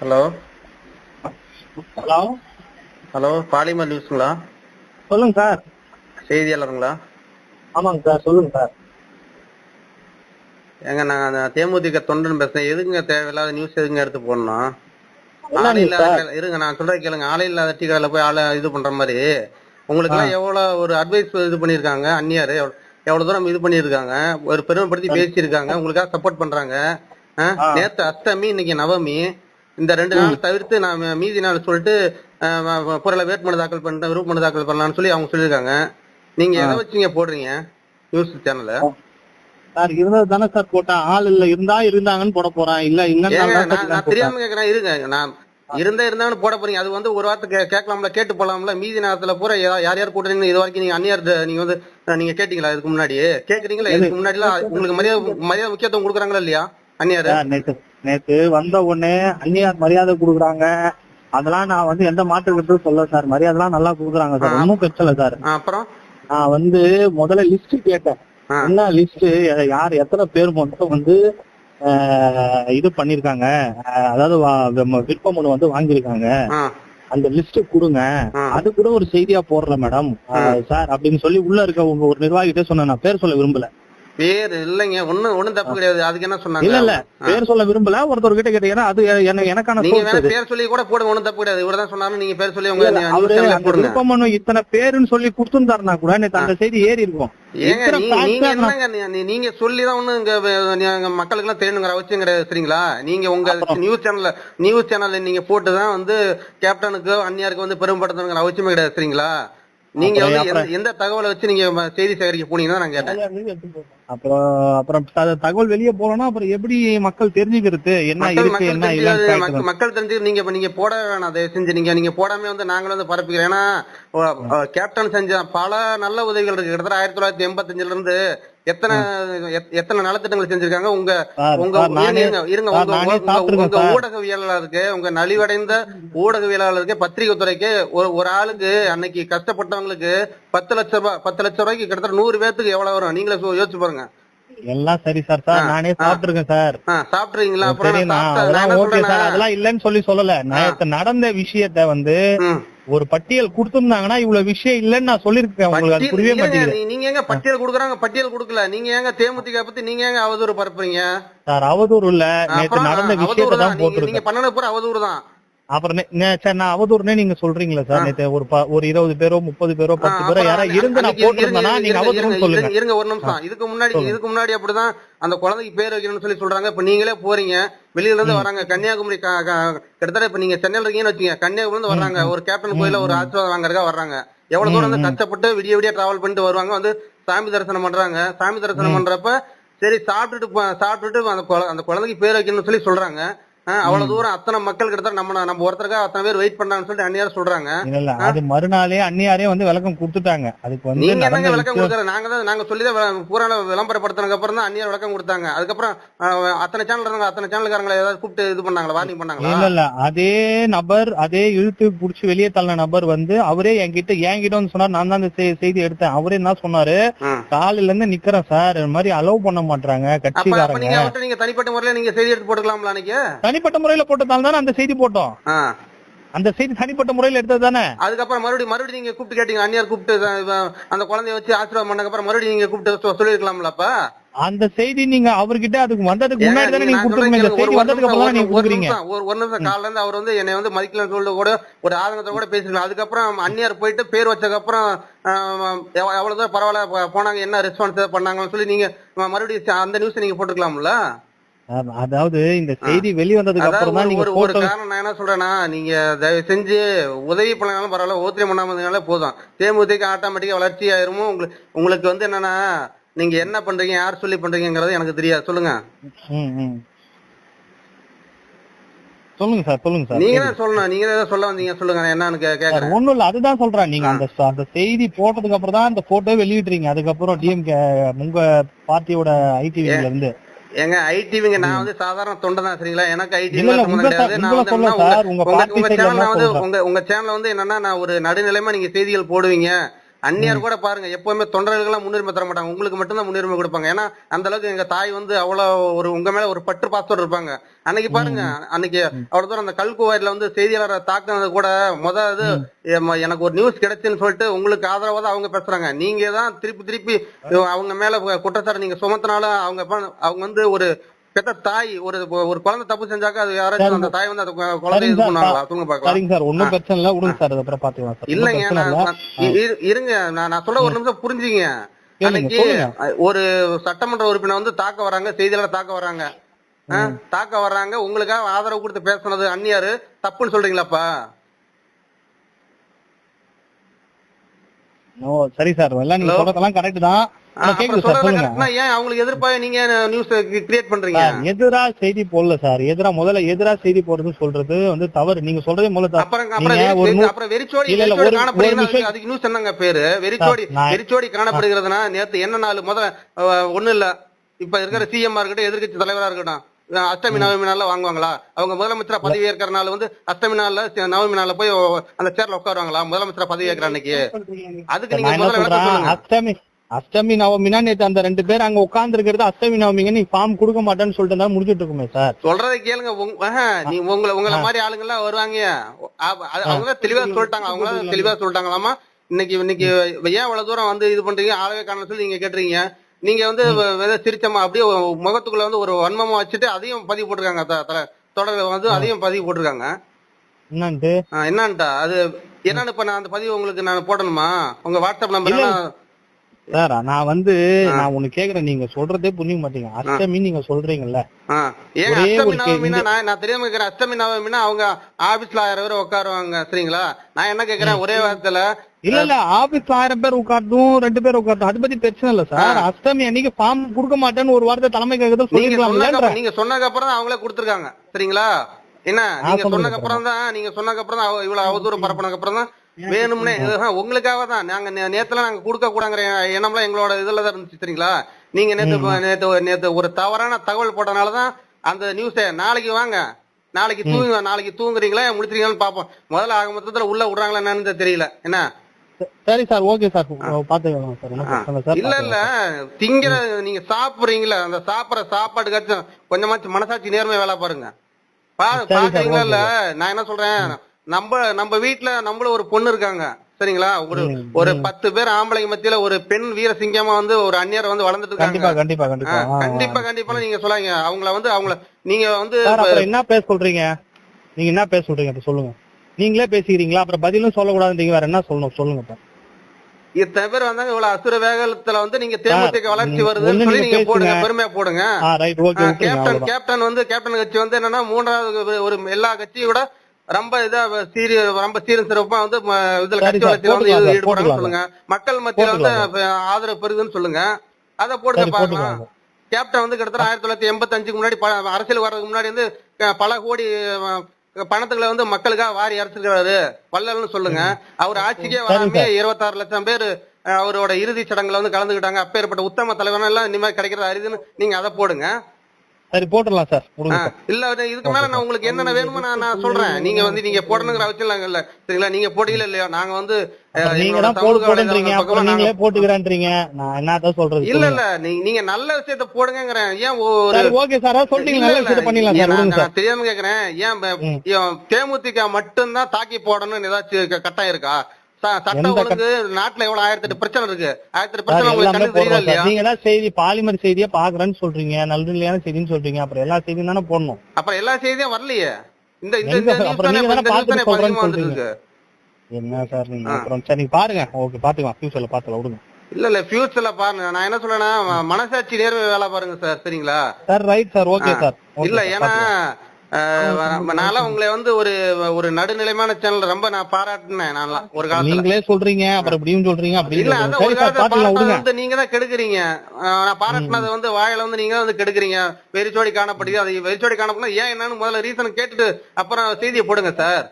Hello hello hello Polimer நியூஸுங்களா? சொல்லுங்க sir. செய்தியாளருங்களா? ஆமாங்க சார், சொல்லுங்க சார். ஏங்க நான் அந்த தேமுதிக தொண்டன் பேசுறேன். எதுக்குங்க தேவையில்லாத நியூஸ் எதுங்க எடுத்து போடணும்? என்ன ஆளே நியூஸ் சார்? இல்லாத இருங்க நான் சொல்றேன் கேளுங்க. ஆளே இல்லாத டீ கடையில போய் ஆளை இது பண்ற மாதிரி உங்களுக்கு எல்லாம் எவ்வளவு ஒரு அட்வைஸ் இது பண்ணிருக்காங்க. அந்நியாரு எவ்வளவு தூரம் இது பண்ணிருக்காங்க, ஒரு பெருமைப்படுத்தி பேசியிருக்காங்க, உங்களுக்காக சப்போர்ட் பண்றாங்க. நேத்து அஷ்டமி, இன்னைக்கு நவமி. இந்த 2 நாள் தவிர்த்து நான் மீதி நாள் சொல்லிட்டு பொருளை வேட்புமனு தாக்கல் பண்ணிட்டேன், விருப்பமனு தாக்கல் பண்ணலாம்னு சொல்லி அவங்க சொல்லியிருக்காங்க. நீங்க எதை வச்சுங்க போடுறீங்க நியூஸ் சேனல்ல? சார் இருந்தது தானே சார் போட்டேன். ஆள் இல்ல, இருந்தாங்கன்னு போட போறேன். இல்ல நான் தெரியாம கேக்குறேன். இருங்க, நான் இருந்தாலும் போட போறீங்க. அது வந்து ஒரு வார்த்தை கேட்கலாம்ல, கேட்டு போலாம்ல. மீதி நேரத்துல பூரா யார் யார் கூட்டுறீங்க இது வரைக்கும் நீங்க அந்நியார் நீங்க வந்து நீங்க கேட்டீங்களா? இதுக்கு முன்னாடி கேக்குறீங்களா? இதுக்கு முன்னாடி எல்லாம் உங்களுக்கு மரியாதை முக்கியத்துவம் கொடுக்குறாங்களா இல்லையா அந்நியாரு? நேத்து வந்த உடனே அந்நியார் மரியாதை கொடுக்குறாங்க. அதெல்லாம் நான் வந்து எந்த மாற்றுக்கிறதும் சொல்ல சார். மரியாதை எல்லாம் நல்லா கொடுக்குறாங்க சார், ஒன்னும் பிரச்சனை சார். அப்புறம் நான் வந்து முதல்ல லிஸ்ட் கேட்டேன். என்ன லிஸ்ட், யார் எத்தனை பேர் மட்டும் வந்து இது பண்ணிருக்காங்க, அதாவது விருப்பமனு வந்து வாங்கியிருக்காங்க, அந்த லிஸ்ட் கொடுங்க. அது கூட ஒரு செய்தியா போடுற மேடம் சார் அப்படின்னு சொல்லி உள்ள இருக்க உங்க ஒரு நிர்வாகிகிட்ட சொன்னேன். நான் பேர் சொல்ல விரும்பல. பேர் இல்லைங்க, ஒண்ணும் தப்பு கிடையாது. அதுக்கு என்ன சொன்னாங்க? இல்ல பேர் சொல்ல விரும்பல. ஒருத்தர் கிட்ட கேட்டீங்கன்னா அது எனக்கான பேர் சொல்லி கூட போடுங்க, ஒண்ணும் தப்பு கிடையாது. இவர்தான் சொன்னாலும் நீங்க பேர் சொல்லி உங்க விருப்பமனு இத்தனை பேருன்னு சொல்லி கொடுத்துருந்தாருனா கூட நேற்று அந்த செய்தி ஏறி இருக்கும். நீங்க சொல்லிதான் ஒண்ணு இங்க மக்களுக்கு எல்லாம் தெரியணுங்கிற அவசியம் கிடையாது. சரிங்களா? நீங்க உங்க நியூஸ் சேனல்ல நீங்க போட்டுதான் வந்து கேப்டனுக்கு அந்நியாருக்கு வந்து பெருமைப்படுத்தணுங்கிற அவசியமே கிடையாது. சரிங்களா? நீங்க வந்து எந்த தகவலை வச்சு நீங்க செய்தி சேகரிக்க போனீங்கன்னா நான் கேட்டேன். அப்புறம் தகவல் வெளியே போலன்னா அப்புறம் எப்படி மக்கள் தெரிஞ்சுக்கிறது என்ன இருக்கு என்ன இல்ல? மக்கள் தெரிஞ்சுக்க நீங்க போட வேணாம். அதை செஞ்சு நீங்க போடாம வந்து நாங்களும் வந்து பரப்பிக்கிறோம். ஏன்னா கேப்டன் செஞ்ச பல நல்ல உதவிகள் இருக்கு. கிட்டத்தட்ட 1985 இருந்து எத்தனை நலத்திட்டங்கள் செஞ்சிருக்காங்க. உங்க ஊடகவியலாளருக்கு, உங்க நலிவடைந்த ஊடகவியலாளருக்கு, பத்திரிகை துறைக்கு, ஒரு ஆளுக்கு அன்னைக்கு கஷ்டப்பட்டவங்களுக்கு 10 லட்சம் ரூபாய்க்கு கிட்டத்தட்ட 100 பேத்துக்கு எவ்வளவு வரும் நீங்களே யோசிச்சு பாருங்க. எல்லாம் சரி சார். நானே சாப்பிட்டுருக்கேன் சார். சாப்பிட்டுருக்கீங்களா? அதெல்லாம் இல்லன்னு சொல்லல. நடந்த விஷயத்த வந்து ஒரு பட்டியல் கொடுத்திருந்தாங்கன்னா இவ்வளவு விஷயம் இல்லன்னு நான் சொல்லிருக்கேன். உங்களுக்கு அது புரியவே மாட்டேங்குது. நீங்க எங்க பட்டியல் கொடுக்குறாங்க? பட்டியல் கொடுக்கல. நீங்க எங்க தேமுதிக பத்தி நீங்க எங்க அவதூறு பரப்புறீங்க? சார் அவதூறு இல்ல, நேத்து நடந்த விஷயத்தை தான் போட்டுருக்கீங்க. நீங்க பண்ணன பூரா அவதூறு தான். அப்புறம் சார் நான் அவதூறுனே நீங்க சொல்றீங்களா சார்? நேத்து ஒரு 20 பேரோ 30 பேரோ 10 பேரோ யாராவது இருந்து நான் போட்டிருந்தேன்னா நீங்க அவதூறுன்னு சொல்லுங்க. இருங்க ஒரு நிமிஷம். இதுக்கு முன்னாடி அப்படிதான் அந்த குழந்தைக்கு பேர் வைக்கணும்னு சொல்லி சொல்றாங்க. இப்ப நீங்களே போறீங்க, வெளியில இருந்து வராங்க. கன்னியாகுமரி கிட்டத்தட்ட இப்ப நீங்க சென்னையில இருக்கீங்கன்னு வச்சுங்க, கன்னியாகுமரி இருந்து வர்றாங்க. ஒரு கேப்டன் கோயில ஒரு ஆசீர்வாதம் வாங்கறதுக்காக வர்றாங்க. எவ்வளவு தூரம் வந்து கஷ்டப்பட்டு விடிய டிராவல் பண்ணிட்டு வருவாங்க. வந்து சாமி தரிசனம் பண்றாங்க. சாமி தரிசனம் பண்றப்ப சரி சாப்பிட்டுட்டு அந்த குழந்தைக்கு பேர் வைக்கணும்னு சொல்லி சொல்றாங்க. அவ்வளவு தூரம் அத்தனை மக்கள் கிட்ட நம்ம ஒருத்தருக்காக அத்தனை பேர் வெயிட் பண்ணாங்கன்னு சொல்லிட்டு அந்நியார் சொல்றாங்க. இல்ல அது மறுநாளே அந்நியாரே வந்து விளக்கம் கொடுத்துட்டாங்க. அதுக்கு வந்து நீங்க என்னங்க விளக்கம் கொடுக்குற? நாங்க சொல்லிதான் பூரா விளம்பரப்படுத்தினதுக்கு அப்புறம் தான் அந்நியார் விளக்கம் கொடுத்தாங்க. அதுக்கப்புறம் அத்தனை சேனல் இருந்தாங்க, அத்தனை சேனல்காரங்களை ஏதாவது கூப்பிட்டு இது பண்ணாங்களா, வார்னிங் பண்ணாங்களா? இல்ல அதே நபர், அதே இழுத்து புடிச்சு வெளியே தள்ள நபர் வந்து அவரே என்கிட்ட வந்து சொன்னார். நான் தான் அந்த செய்தி எடுத்தேன். அவரே என்ன சொன்னாரு, காலையில இருந்து நிக்கிறேன் சார், இந்த மாதிரி அலோவ் பண்ண மாட்டாங்க கட்சிக்காரங்க. நீங்க தனிப்பட்ட முறையில நீங்க செய்தி எடுத்து போட்டுக்கலாம்ல? அன்னைக்கு தனிப்பட்ட முறையில போட்டதால தானே அந்த செய்தி போட்டோம். அந்த செய்தி தனிப்பட்ட முறையில எடுத்தது தானே. அதுக்கப்புறம் மறுபடியும் நீங்க கூப்பிட்டு கேட்டீங்க. அந்நியார் கூப்பிட்டு அந்த குழந்தைய வச்சு ஆசீர்வாதம் பண்ணதுக்கு அப்புறம் மறுபடியும் நீங்க கூப்பிட்டு சொல்லிருக்கலாம்ல? அப்ப அந்த செய்தி நீங்க அவர்கிட்ட அதுக்கு வந்ததுக்கு முன்னாடி தானே நீங்க கொடுத்துருக்கீங்க. இந்த செய்தி வந்ததுக்கு அப்புறம் தான் நீங்க கொடுக்குறீங்க. ஒரு நிமிஷம். காலைல இருந்து அவர் வந்து என்னை வந்து மதிக்கலன்னு சொல்லிட்டு கூட ஒரு ஆதங்கத்தை கூட பேசிருக்கலாம். அதுக்கப்புறம் அந்நியார் போயிட்டு பேர் வச்சதுக்கு அப்புறம் எவ்வளவு தூரம் பரவாயில்ல போனாங்க, என்ன ரெஸ்பான்ஸ் பண்ணாங்கன்னு சொல்லி நீங்க மறுபடியும் அந்த நியூஸ் நீங்க போட்டுக்கலாம்ல? அதாவது இந்த செய்தி வெளிவந்ததுக்கு அப்புறம் தான் நீங்க ஒரு காரணம் நான் என்ன சொல்றேன்னா, நீங்க தயவு செஞ்சு உதவி பண்ணாலும் பரவாயில்ல, ஓத்திரம் பண்ணாமதுனால போதும். தேமுதிக ஆட்டோமேட்டிக்கா வளர்ச்சி ஆயிருமோ. உங்களுக்கு வந்து என்னன்னா, நீங்க என்ன பண்றீங்க, யார் சொல்லி பண்றீங்கிறது எனக்கு தெரியாது. சொல்லுங்க சொல்லுங்க சார். நீங்க தான் சொல்லணும். நீங்க தான் சொல்ல வந்தீங்க, சொல்லுங்க. என்னன்னு கேக்குறேன். ஒண்ணும் இல்ல, அதுதான் சொல்றேன். நீங்க அந்த செய்தி போட்டதுக்கு அப்புறம் தான் அந்த போட்டோ வெளியிடுறீங்க. அதுக்கப்புறம் டிஎம்கே உங்க பார்ட்டியோட ஐடிவில இருந்து எங்க ஐடிவிங்க நான் வந்து சாதாரண தொண்டை தான். சரிங்களா? எனக்கு ஐடிவி கிடையாது. உங்க சேனல்ல வந்து என்னன்னா, நான் ஒரு நடுநிலைமா நீங்க செய்திகள் போடுவீங்க, அந்நியார் கூட பாருங்க எப்பவுமே தொண்டர்களுக்கெல்லாம் முன்னுரிமை தர மாட்டாங்க, உங்களுக்கு மட்டும்தான் முன்னுரிமை கொடுப்பாங்க. ஏன்னா அந்த அளவுக்கு எங்க தாய் வந்து அவ்வளவு உங்க மேல ஒரு பற்று பாசத்தோட இருப்பாங்க. அன்னைக்கு பாருங்க, அன்னைக்கு அவ்வளவு தூரம் அந்த கல்குவாரில வந்து செய்தியாளரை தாக்குனது கூட முதல் எனக்கு ஒரு நியூஸ் கிடைச்சுன்னு சொல்லிட்டு உங்களுக்கு ஆதரவா தான் அவங்க பேசுறாங்க. நீங்க தான் திருப்பி திருப்பி அவங்க மேல குற்றச்சாட்டு நீங்க சுமத்தினாலும் அவங்க வந்து ஒரு பெத்த தாய், ஒரு ஒரு குழந்தை தப்பு செஞ்சாக்க அது யாராச்சும் அந்த தாய் வந்து அந்த குழந்தை இது பண்ணுவாங்களா? சொல்லுங்க பாக்கலாம். சரிங்க சார், ஒன்னும் பிரச்சனை இல்ல, விடுங்க சார், அப்புறம் பாத்துக்கலாம் சார். இல்லங்க, இருங்க, நான் சொல்ல ஒரு நிமிஷம் புரிஞ்சுங்க. அன்னைக்கு ஒரு சட்டமன்ற உறுப்பினர் வந்து தாக்க வராங்க, செய்தியாளர் தாக்க வர்றாங்க, உங்களுக்காக ஆதரவு கொடுத்து பேசுனது அந்நியாரு தப்புன்னு சொல்றீங்களாப்பா? சரி சார், எல்லாம் நீங்க சொல்றதெல்லாம் கரெக்ட் தான். ஏன் அவங்களுக்கு எதிர்ப்பா நீங்க நியூஸ் கிரியேட் பண்றீங்க? எதிரா செய்தி போடல சார், முதல்ல எதிரா செய்தி போடுறது சொல்றது வந்து தவறு. நீங்க சொல்றதே முதல்ல அப்புறம் வெறிச்சோடி காணப்படுகிறது, அதுக்கு நியூஸ் என்னங்க பேரு? வெறிச்சோடி காணப்படுகிறதுனா நேத்து என்ன நாள்? முதல்ல ஒண்ணு இல்ல, இப்ப இருக்கிற சிஎம் இருக்கட்டும், எதிர்கட்சி தலைவரா இருக்கட்டும், அஷ்டமி நவமி நாள்ல வாங்குவாங்களா? அவங்க முதலமைச்சரா பதவி ஏற்கிற நாள் வந்து அஷ்டமி நாள்ல நவமி நாள்ல போய் அந்த சேர்ல உட்காருவாங்களா முதலமைச்சரா பதவி ஏற்கிற அன்னைக்கு? அதுக்கு நீங்க முதல்ல அஷ்டமி நவமினா நேற்று அந்த 2 பேர் அங்க உட்கார்ந்து இருக்கிறது அஷ்டமி நவமிங்க நீ ஃபார்ம் கொடுக்க மாட்டேன்னு சொல்லிட்டு முடிச்சிட்டு இருக்குமே சார். சொல்றதை கேளுங்க, உங்களை மாதிரி ஆளுங்க எல்லாம் வருவாங்க, அவங்க தெளிவா சொல்லிட்டாங்க, அவங்க தெளிவா சொல்லிட்டாங்களாமா. இன்னைக்கு ஏன் இவ்வளவு தூரம் வந்து இது பண்றீங்க, ஆளவே காரணம் சொல்லி நீங்க கேட்டுறீங்க. நீங்க வந்து சிரிச்சமா அப்படியே முகத்துக்குள்ள வந்து ஒரு வன்மமா வச்சுட்டு அதையும் பதிவு போட்டிருக்காங்க, தொடர் வந்து அதையும் பதிவு போட்டிருக்காங்க. என்னன்ட்டா அது என்னன்னு இப்ப நான் அந்த பதிவு உங்களுக்கு நான் போடணுமா? உங்க வாட்ஸ்அப் நம்பர் சார், நான் ஒண்ணு கேக்குறேன், நீங்க சொல்றதே புரிய மாட்டீங்க. அஷ்டமி நீங்க சொல்றீங்கல்ல, நான் தெரியாம கேக்குறேன். அஷ்டமி நவமினா அவங்க ஆபீஸ்ல 1000 பேர் உட்காருவாங்க, சரிங்களா? நான் என்ன கேக்குறேன், ஒரே வாரத்துல இல்ல ஆபீஸ்ல 1000 பேர் உட்காரட்டும், 2 பேர் உட்காரட்டும், அது பத்தி பிரச்சனை இல்ல சார். அஷ்டமி அன்னைக்கு ஃபார்ம் கொடுக்க மாட்டேன்னு ஒரு வார்த்தை தலைமை கேக்குறது சொல்லிருக்கலாம். நீங்க சொன்னதுக்கு அப்புறம் தான் அவங்களே கொடுத்துருக்காங்க, சரிங்களா? என்ன நீங்க சொன்னதுக்கு அப்புறம் தான் இவ்வளவு அவதூறு பரப்பினதுக்கு அப்புறம் தான் வேணும்னே உங்களுக்காக தான் நாங்க நேத்துல நாங்க கொடுக்க கூடாங்கிற எண்ணம்லாம் எங்களோட இதுலதான் இருந்துச்சு, சரிங்களா? நீங்க நேத்து ஒரு தவறான தகவல் போட்டனாலதான் அந்த நியூஸ நாளைக்கு வாங்க, நாளைக்கு தூங்குறீங்களா முடிச்சிருக்கீங்கன்னு பாப்போம். முதல்ல ஆக மொத்தத்துல உள்ள விடுறாங்களா என்னன்னு தெரியல. என்ன சரி சார், ஓகே சார், பாத்துக்கலாம் சார். இல்ல திங்கிற நீங்க சாப்பிடுறீங்களா, அந்த சாப்பிடுற சாப்பாட்டுக்காச்சும் கொஞ்சமாச்சும் மனசாட்சி நேர்மை வேலை பாருங்க. பாக்குறீங்களா? இல்ல நான் என்ன சொல்றேன், நம்ம வீட்டுல நம்மளும் ஒரு பொண்ணு இருக்காங்க, சரிங்களா? ஒரு 10 பேர் ஆம்பளைங்க மத்தியில ஒரு பெண் வீர சிங்கமா வந்து ஒரு அந்நியர் வந்து வளர்ந்துட்டு இருக்காங்க. கண்டிப்பா நீங்க சொல்லாங்க அவங்கள நீங்க வந்து என்ன பேச சொல்றீங்க, சொல்லுங்க. நீங்களே பேசிக்கிறீங்களா? அப்புறம் பதிலும் சொல்லக்கூடாது, வேற என்ன சொல்லணும் சொல்லுங்க. இத்தனை பேர் வந்தாங்க, இவ்வளவு அசுர வேகத்துல வந்து நீங்க தேமுதிக வளர்ச்சி வருதுன்னு சொல்லி நீங்க போடுங்க, பெருமையா போடுங்க. கேப்டன் கட்சி வந்து என்னன்னா 3வது ஒரு எல்லா கட்சியோட ரொம்ப சீரும் சிறப்பா வந்து இதுல கட்சி வளர்ச்சியில வந்து ஈடுபடுறாங்க சொல்லுங்க. மக்கள் மத்தியில வந்து ஆதரவு பெறுதுன்னு சொல்லுங்க, அதை போடுங்க பாக்கலாம். கேப்டன் வந்து கிட்டத்தட்ட 1985 முன்னாடி அரசியல் வர்றதுக்கு முன்னாடி வந்து பல கோடி பணத்துக்களை வந்து மக்களுக்காக வாரி அரைச்சிருக்கிறாரு, வள்ளல்னு சொல்லுங்க. அவர் ஆட்சிக்கே வராமே 26 லட்சம் பேர் அவரோட இறுதி சடங்குல வந்து கலந்துக்கிட்டாங்க. அப்பேற்பட்ட உத்தம தலைவன் எல்லாம் இனிமேல் கிடைக்கிறது அரிதுன்னு நீங்க அதை போடுங்க. சரி, போட்டுடலாம் சார். இல்ல இதுக்கு மேல நான் உங்களுக்கு என்னென்ன வேணுமோ நான் சொல்றேன். நீங்க போடணுங்கிற அவசியம் இல்ல, சரிங்களா? நீங்க போடல இல்லையா, நாங்க வந்து இல்ல நீங்க நல்ல விஷயத்த போடுங்கிறேன். ஏன் தெரியாம கேக்குறேன், ஏன் தேமுதிக மட்டும்தான் தாக்கி போடணும்னு ஏதாச்சும் கட்டாயம் இருக்கா? சட்டம் ஒழுங்கு நாட்டுல எவ்வளவு 1008 பிரச்சனை இருக்கு. 1008 பிரச்சனை உங்களுக்கு தெரியுதா இல்லையா? நீங்க செய்தி பாலிமர் செய்தியா பாக்குறேன்னு சொல்றீங்க, நல்ல செய்தின்னு சொல்றீங்க, அப்புறம் எல்லா செய்தியும் தானே போடணும். அப்புறம் எல்லா செய்தியும் வரலையே. என்ன சார் நீங்க அப்புறம் சரி பாருங்க, ஓகே பாத்துக்கலாம், ஃபியூச்சர்ல பாத்துக்கலாம், விடுங்க. இல்ல ஃபியூச்சர்ல பாருங்க. நான் என்ன சொல்றேன்னா மனசாட்சி நேர்மை வேலை பாருங்க சார், சரிங்களா? Sir right sir, okay sir. இல்ல ஏன்னா நான் உங்களை வந்து ஒரு நடுநிலைமான சேனல் ரொம்ப நான் பாராட்டினேன். நான் ஒரு காலத்துல நீங்களே சொல்றீங்க, அப்புறம் இப்படியும் சொல்றீங்க, அப்படி இல்ல அதான் ஒரு காலத்துல நீங்க தான் கெடுக்குறீங்க. நான் பாராட்டினதை வந்து வாயில வந்து நீங்க தான் வந்து கெடுக்குறீங்க. வெறிச்சோடி காணப்படுது, அது வெறிச்சோடி காணப்படுது ஏன் என்னன்னு முதல்ல ரீசன் கேட்டுட்டு அப்புறம் செய்தியை போடுங்க சார்.